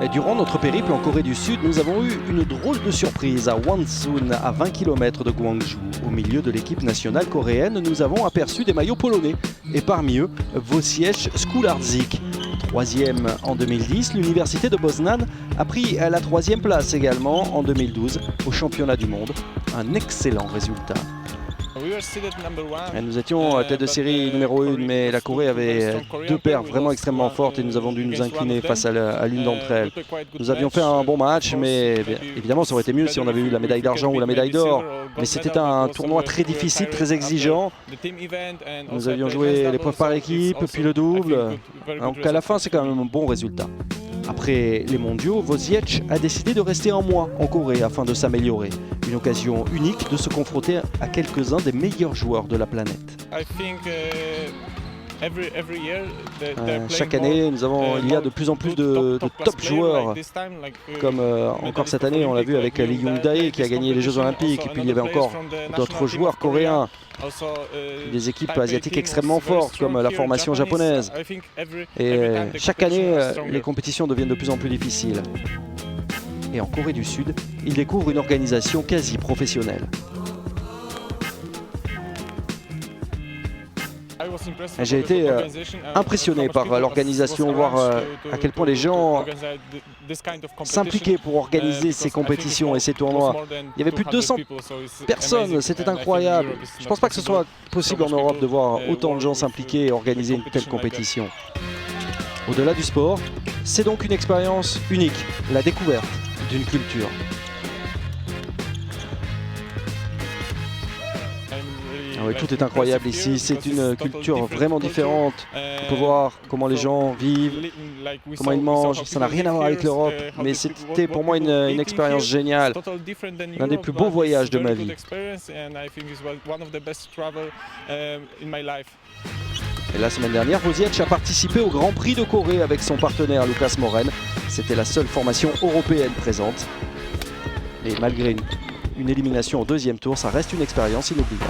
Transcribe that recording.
Et durant notre périple en Corée du Sud, nous avons eu une drôle de surprise à Wonsun, à 20 km de Gwangju. Au milieu de l'équipe nationale coréenne, nous avons aperçu des maillots polonais. Et parmi eux, Wojciech Skularczyk. Troisième en 2010, l'université de Bosnan a pris la troisième place également en 2012 au championnat du monde. Un excellent résultat. Et nous étions tête de série numéro 1, mais la Corée avait deux paires vraiment extrêmement fortes et nous avons dû nous incliner face à l'une d'entre elles. Nous avions fait un bon match, mais évidemment ça aurait été mieux si on avait eu la médaille d'argent ou la médaille d'or. Mais c'était un tournoi très difficile, très exigeant. Nous avions joué l'épreuve par équipe, puis le double. Donc à la fin c'est quand même un bon résultat. Après les mondiaux, Wojciech a décidé de rester un mois en Corée afin de s'améliorer. Une occasion unique de se confronter à quelques-uns des meilleurs joueurs de la planète. Chaque année, il y a de plus en plus de top joueurs, comme encore cette année, on l'a vu avec Lee Young-dae qui a gagné les Jeux Olympiques, et puis il y avait encore d'autres joueurs coréens, des équipes asiatiques extrêmement fortes, comme la formation japonaise. Et chaque année, les compétitions deviennent de plus en plus difficiles. Et en Corée du Sud, il découvre une organisation quasi professionnelle. J'ai été impressionné par l'organisation, voir à quel point les gens s'impliquaient pour organiser ces compétitions et ces tournois. Il y avait plus de 200 personnes, c'était incroyable. Je ne pense pas que ce soit possible en Europe de voir autant de gens s'impliquer et organiser une telle compétition. Au-delà du sport, c'est donc une expérience unique, la découverte d'une culture. Ah oui, tout est incroyable ici, c'est une culture vraiment différente. On peut voir comment les gens vivent, comment ils mangent, ça n'a rien à voir avec l'Europe, mais c'était pour moi une expérience géniale, l'un des plus beaux voyages de ma vie. Et la semaine dernière, Wojciech a participé au Grand Prix de Corée avec son partenaire Lucas Moren. C'était la seule formation européenne présente. Et malgré une élimination au deuxième tour, ça reste une expérience inoubliable.